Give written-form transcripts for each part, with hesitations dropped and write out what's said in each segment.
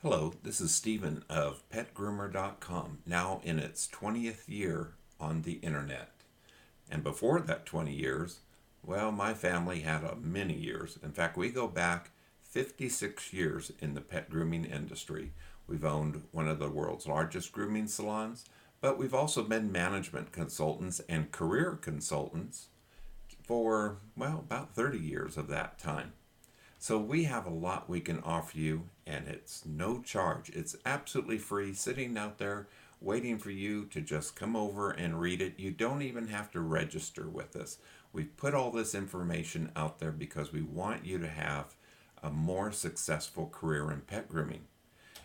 Hello, this is Stephen of PetGroomer.com, now in its 20th year on the internet. And before that 20 years, well, my family had many years. In fact, we go back 56 years in the pet grooming industry. We've owned one of the world's largest grooming salons, but we've also been management consultants and career consultants for, well, about 30 years of that time. So we have a lot we can offer you, and it's no charge. It's absolutely free, sitting out there waiting for you to just come over and read it. You don't even have to register with us. We've put all this information out there because we want you to have a more successful career in pet grooming.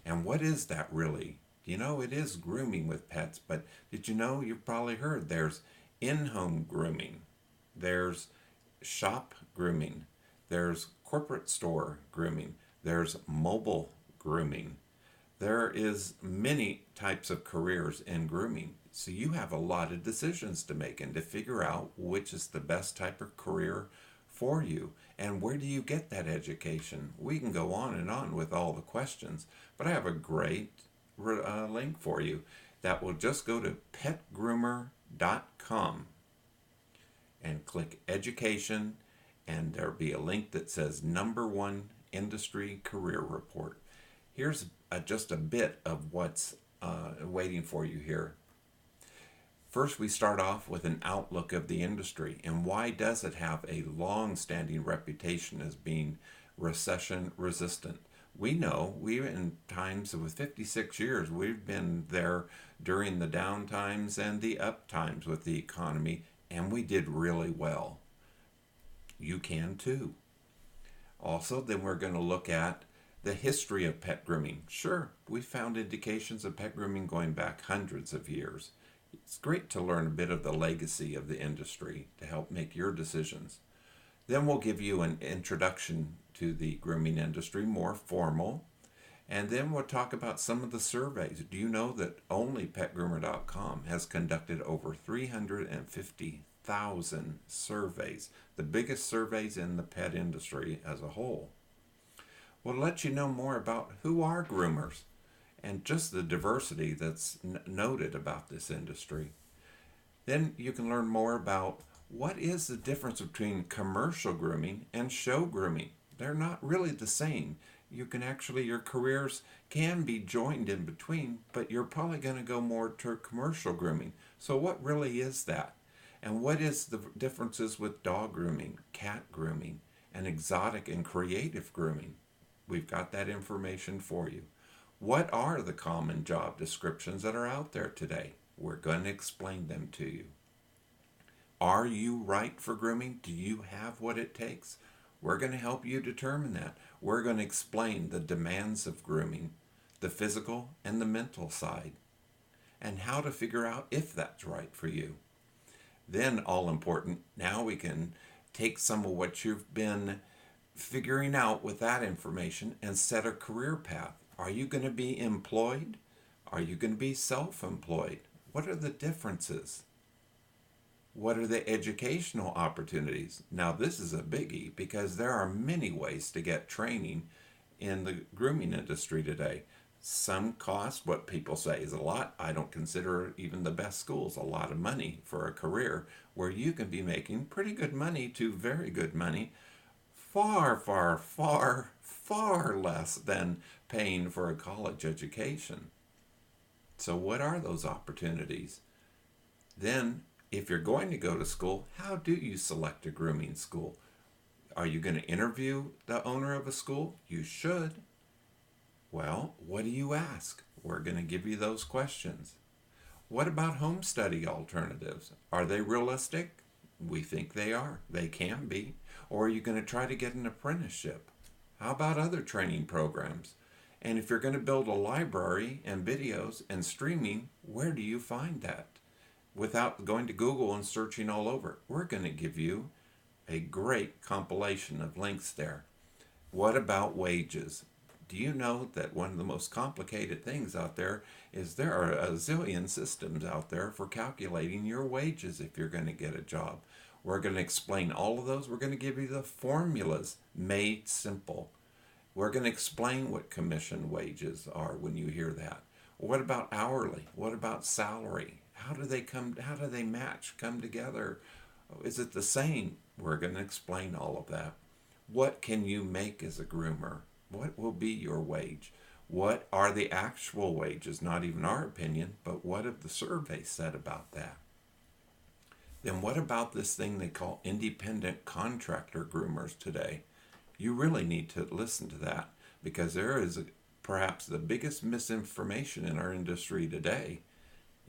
And what is that really? You know, it is grooming with pets, but did you know, you've probably heard, there's in-home grooming, there's shop grooming, there's corporate store grooming, there's mobile grooming. There is many types of careers in grooming. So you have a lot of decisions to make and to figure out which is the best type of career for you. And where do you get that education? We can go on and on with all the questions, but I have a great link for you that will just go to PetGroomer.com and click education, and there'll be a link that says number one industry career report. Here's just a bit of what's waiting for you here. First, we start off with an outlook of the industry and why does it have a long-standing reputation as being recession resistant. We know in times with 56 years, we've been there during the down times and the up times with the economy, and we did really well. You can too. Also, then we're going to look at the history of pet grooming. Sure, we found indications of pet grooming going back hundreds of years. It's great to learn a bit of the legacy of the industry to help make your decisions. Then we'll give you an introduction to the grooming industry, more formal. And then we'll talk about some of the surveys. Do you know that only PetGroomer.com has conducted over 350,000 surveys, the biggest surveys in the pet industry as a whole? We'll let you know more about who are groomers and just the diversity that's noted about this industry. Then you can learn more about what is the difference between commercial grooming and show grooming. They're not really the same. You can actually, your careers can be joined in between, but you're probably going to go more to commercial grooming. So what really is that? And what is the differences with dog grooming, cat grooming, and exotic and creative grooming? We've got that information for you. What are the common job descriptions that are out there today? We're going to explain them to you. Are you right for grooming? Do you have what it takes? We're going to help you determine that. We're going to explain the demands of grooming, the physical and the mental side, and how to figure out if that's right for you. Then, all important, now we can take some of what you've been figuring out with that information and set a career path. Are you going to be employed? Are you going to be self-employed? What are the differences? What are the educational opportunities? Now, this is a biggie because there are many ways to get training in the grooming industry today. Some cost what people say is a lot. I don't consider even the best schools a lot of money for a career where you can be making pretty good money to very good money, far, far, far, far less than paying for a college education. So what are those opportunities? Then, if you're going to go to school, how do you select a grooming school? Are you going to interview the owner of a school? You should. Well, what do you ask? We're going to give you those questions. What about home study alternatives? Are they realistic? We think they are. They can be. Or are you going to try to get an apprenticeship? How about other training programs? And if you're going to build a library and videos and streaming, where do you find that? Without going to Google and searching all over, we're going to give you a great compilation of links there. What about wages? Do you know that one of the most complicated things out there is there are a zillion systems out there for calculating your wages if you're going to get a job? We're going to explain all of those. We're going to give you the formulas made simple. We're going to explain what commission wages are when you hear that. What about hourly? What about salary? How do they match, come together? Is it the same? We're going to explain all of that. What can you make as a groomer? What will be your wage? What are the actual wages? Not even our opinion, but what have the surveys said about that? Then what about this thing they call independent contractor groomers today? You really need to listen to that, because perhaps the biggest misinformation in our industry today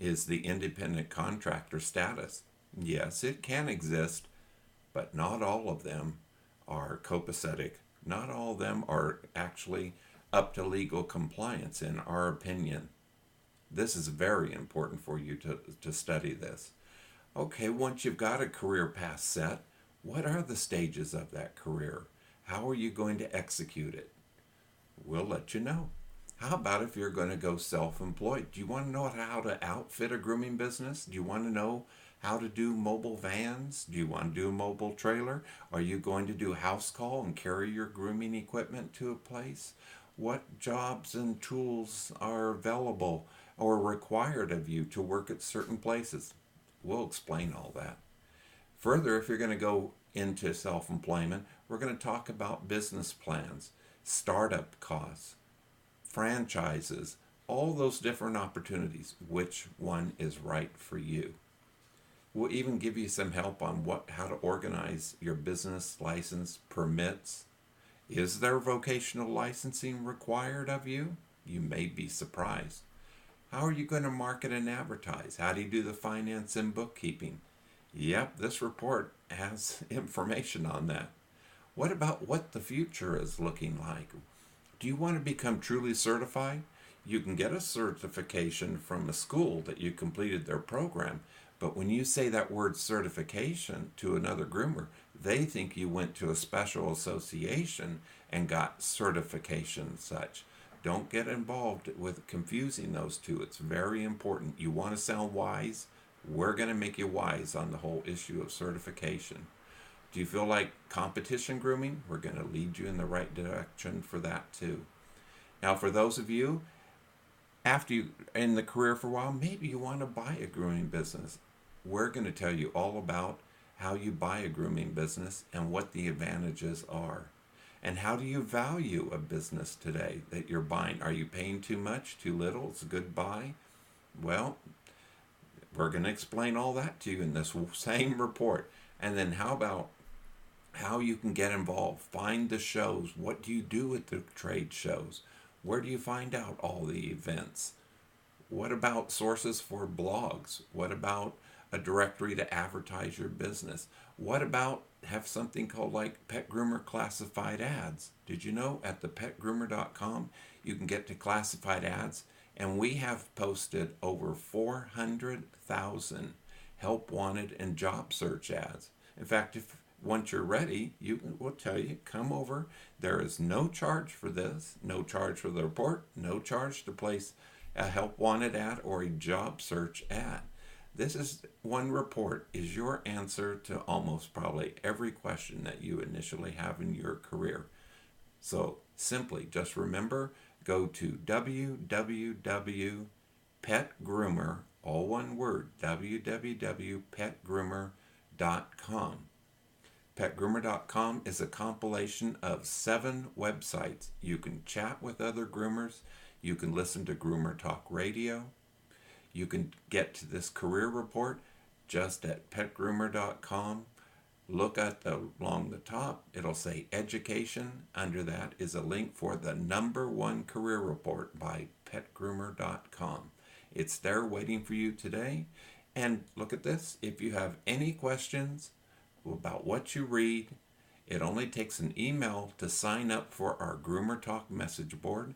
is the independent contractor status. Yes, it can exist, but not all of them are copacetic. Not all of them are actually up to legal compliance, in our opinion. This is very important for you to study this. Okay, once you've got a career path set, what are the stages of that career? How are you going to execute it? We'll let you know. How about if you're going to go self-employed? Do you want to know how to outfit a grooming business? Do you want to know how to do mobile vans? Do you want to do a mobile trailer? Are you going to do house call and carry your grooming equipment to a place? What jobs and tools are available or required of you to work at certain places? We'll explain all that. Further, if you're going to go into self-employment, we're going to talk about business plans, startup costs, franchises, all those different opportunities. Which one is right for you? We'll even give you some help on how to organize your business license permits. Is there vocational licensing required of you? You may be surprised. How are you going to market and advertise? How do you do the finance and bookkeeping? Yep, this report has information on that. What about what the future is looking like? Do you want to become truly certified? You can get a certification from a school that you completed their program, but when you say that word certification to another groomer, they think you went to a special association and got certification such. Don't get involved with confusing those two. It's very important. You want to sound wise? We're going to make you wise on the whole issue of certification. Do you feel like competition grooming? We're going to lead you in the right direction for that too. Now, for those of you, after you in the career for a while, maybe you want to buy a grooming business. We're going to tell you all about how you buy a grooming business and what the advantages are. And how do you value a business today that you're buying? Are you paying too much, too little? It's a good buy? Well, we're going to explain all that to you in this same report. And then how about how you can get involved? Find the shows. What do you do at the trade shows? Where do you find out all the events? What about sources for blogs? What about a directory to advertise your business? What about have something called like Pet Groomer classified ads? Did you know at the PetGroomer.com you can get to classified ads? And we have posted over 400,000 help wanted and job search ads. In fact, if once you're ready, we'll tell you, come over. There is no charge for this, no charge for the report, no charge to place a help wanted ad or a job search ad. This is one report is your answer to almost probably every question that you initially have in your career. So simply just remember, go to www.petgroomer, all one word, www.petgroomer.com. PetGroomer.com is a compilation of 7 websites. You can chat with other groomers. You can listen to Groomer Talk Radio. You can get to this career report just at PetGroomer.com. Look along the top. It'll say education. Under that is a link for the #1 career report by PetGroomer.com. It's there waiting for you today. And look at this. If you have any questions about what you read, it only takes an email to sign up for our Groomer Talk message board.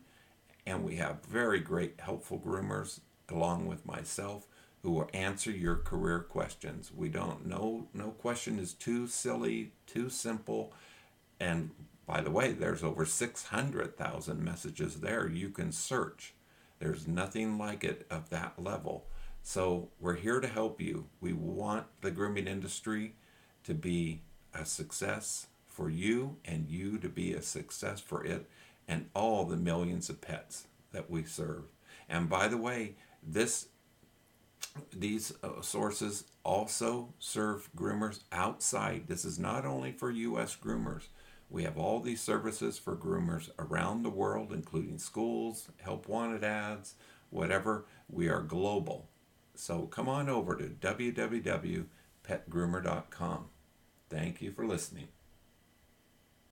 And we have very great, helpful groomers along with myself who will answer your career questions. We don't know, no question is too silly, too simple. And by the way, there's over 600,000 messages there you can search. There's nothing like it of that level. So we're here to help you. We want the grooming industry to be a success for you and you to be a success for it. and all the millions of pets that we serve. And by the way, these sources also serve groomers outside. This is not only for U.S. groomers. We have all these services for groomers around the world, including schools, help wanted ads, whatever. We are global. So come on over to www.PetGroomer.com. Thank you for listening.